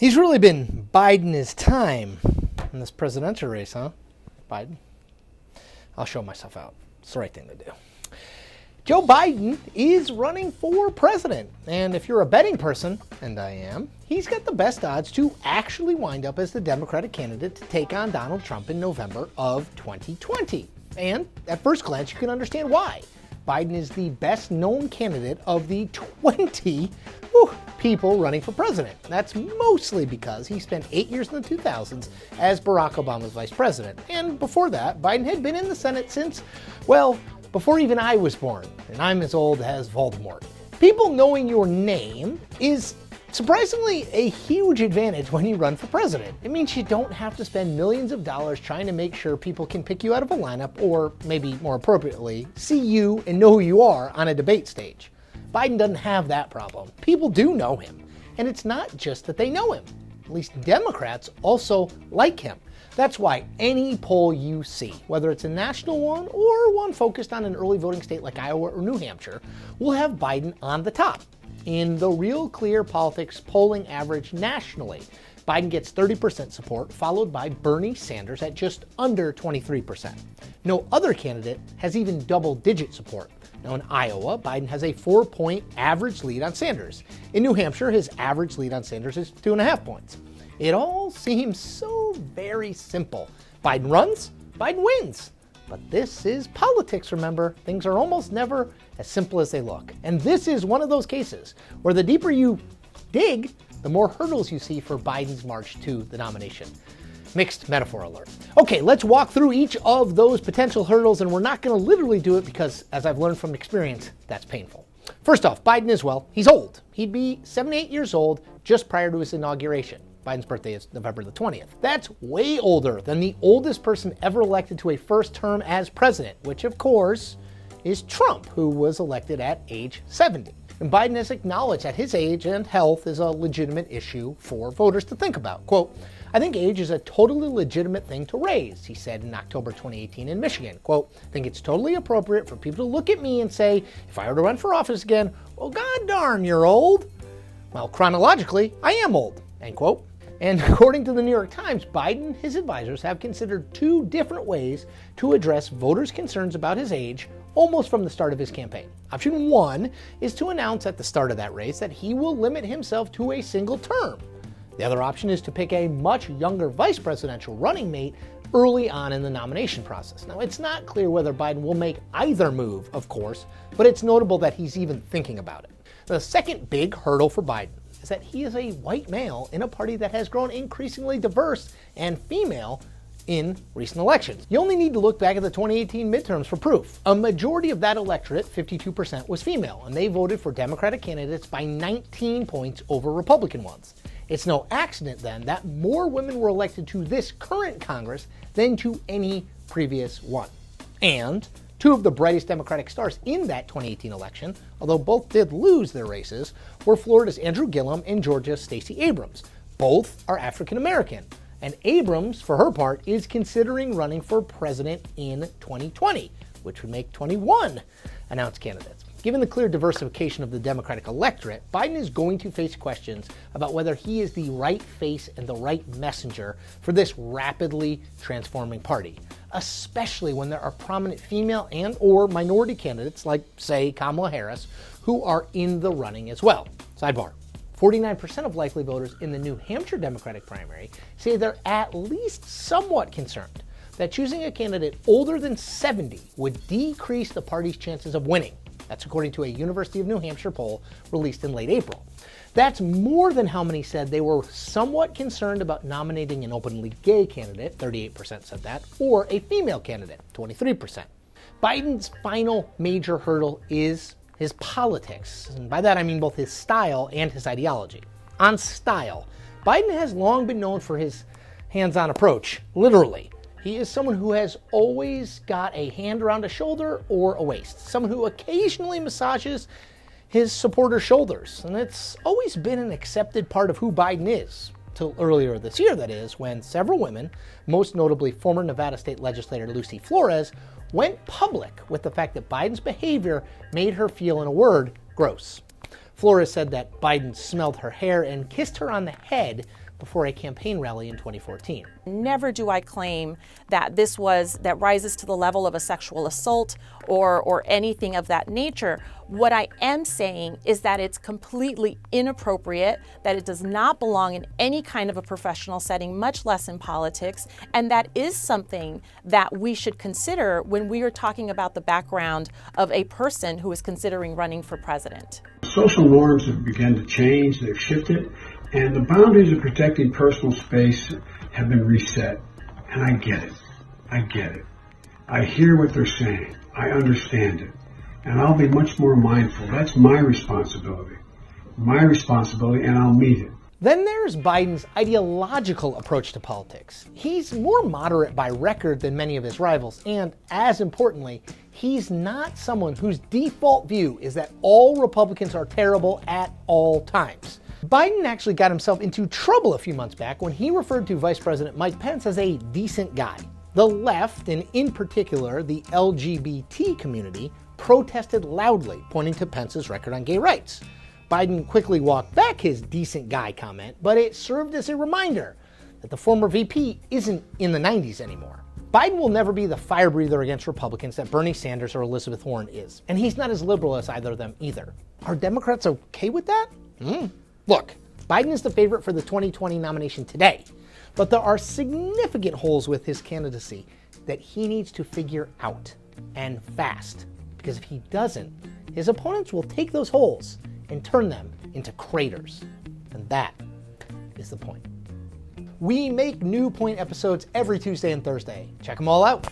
He's really been biding his time in this presidential race, huh? Biden. I'll show myself out. It's the right thing to do. Joe Biden is running for president. And if you're a betting person, and I am, he's got the best odds to actually wind up as the Democratic candidate to take on Donald Trump in November of 2020. And at first glance, you can understand why. Biden is the best known candidate of the 20 people running for president. That's mostly because he spent 8 years in the 2000s as Barack Obama's vice president. And before that, Biden had been in the Senate since, well, before even I was born. And I'm as old as Voldemort. People knowing your name is surprisingly a huge advantage when you run for president. It means you don't have to spend millions of dollars trying to make sure people can pick you out of a lineup, or maybe more appropriately, see you and know who you are on a debate stage. Biden doesn't have that problem. People do know him. And it's not just that they know him. At least Democrats also like him. That's why any poll you see, whether it's a national one or one focused on an early voting state like Iowa or New Hampshire, will have Biden on the top. In the Real Clear Politics polling average nationally, Biden gets 30% support, followed by Bernie Sanders at just under 23%. No other candidate has even double-digit support. Now in Iowa, Biden has a 4-point average lead on Sanders. In New Hampshire, his average lead on Sanders is 2.5 points. It all seems so very simple. Biden runs, Biden wins. But this is politics, remember. Things are almost never as simple as they look. And this is one of those cases where the deeper you dig, the more hurdles you see for Biden's march to the nomination. Mixed metaphor alert. Okay, let's walk through each of those potential hurdles, and we're not going to literally do it because, as I've learned from experience, that's painful. First off, Biden is, well, he's old. He'd be 78 years old just prior to his inauguration. Biden's birthday is November the 20th. That's way older than the oldest person ever elected to a first term as president, which of course is Trump, who was elected at age 70. And Biden has acknowledged that his age and health is a legitimate issue for voters to think about. Quote, "I think age is a totally legitimate thing to raise," he said in October 2018 in Michigan. Quote, "I think it's totally appropriate for people to look at me and say, if I were to run for office again, well, god darn, you're old. Well, chronologically, I am old," end quote. And according to the New York Times, Biden and his advisors have considered 2 different ways to address voters' concerns about his age almost from the start of his campaign. Option 1 is to announce at the start of that race that he will limit himself to a single term. The other option is to pick a much younger vice presidential running mate early on in the nomination process. Now, it's not clear whether Biden will make either move, of course, but it's notable that he's even thinking about it. The second big hurdle for Biden is that he is a white male in a party that has grown increasingly diverse and female in recent elections. You only need to look back at the 2018 midterms for proof. A majority of that electorate, 52%, was female, and they voted for Democratic candidates by 19 points over Republican ones. It's no accident, then, that more women were elected to this current Congress than to any previous one. And 2 of the brightest Democratic stars in that 2018 election, although both did lose their races, were Florida's Andrew Gillum and Georgia's Stacey Abrams. Both are African American. And Abrams, for her part, is considering running for president in 2020, which would make 21 announced candidates. Given the clear diversification of the Democratic electorate, Biden is going to face questions about whether he is the right face and the right messenger for this rapidly transforming party, especially when there are prominent female and or minority candidates like, say, Kamala Harris, who are in the running as well. Sidebar. 49% of likely voters in the New Hampshire Democratic primary say they're at least somewhat concerned that choosing a candidate older than 70 would decrease the party's chances of winning. That's according to a University of New Hampshire poll released in late April. That's more than how many said they were somewhat concerned about nominating an openly gay candidate, 38% said that, or a female candidate, 23%. Biden's final major hurdle is his politics, and by that I mean both his style and his ideology. On style, Biden has long been known for his hands-on approach, literally. He is someone who has always got a hand around a shoulder or a waist, someone who occasionally massages his supporters' shoulders, and it's always been an accepted part of who Biden is. Till earlier this year, that is, when several women, most notably former Nevada State Legislator Lucy Flores, went public with the fact that Biden's behavior made her feel, in a word, gross. Flores said that Biden smelled her hair and kissed her on the head before a campaign rally in 2014. Never do I claim that that rises to the level of a sexual assault or anything of that nature. What I am saying is that it's completely inappropriate, that it does not belong in any kind of a professional setting, much less in politics, and that is something that we should consider when we are talking about the background of a person who is considering running for president. Social norms have begun to change, they've shifted, and the boundaries of protecting personal space have been reset. And I get it. I hear what they're saying. I understand it. And I'll be much more mindful. That's my responsibility, and I'll meet it. Then there's Biden's ideological approach to politics. He's more moderate by record than many of his rivals, and as importantly, he's not someone whose default view is that all Republicans are terrible at all times. Biden actually got himself into trouble a few months back when he referred to Vice President Mike Pence as a decent guy. The left, and in particular the LGBT community, protested loudly, pointing to Pence's record on gay rights. Biden quickly walked back his decent guy comment, but it served as a reminder that the former VP isn't in the 90s anymore. Biden will never be the fire breather against Republicans that Bernie Sanders or Elizabeth Warren is, and he's not as liberal as either of them either. Are Democrats okay with that? Look, Biden is the favorite for the 2020 nomination today, but there are significant holes with his candidacy that he needs to figure out, and fast. Because if he doesn't, his opponents will take those holes and turn them into craters. And that is the point. We make new Point episodes every Tuesday and Thursday. Check them all out.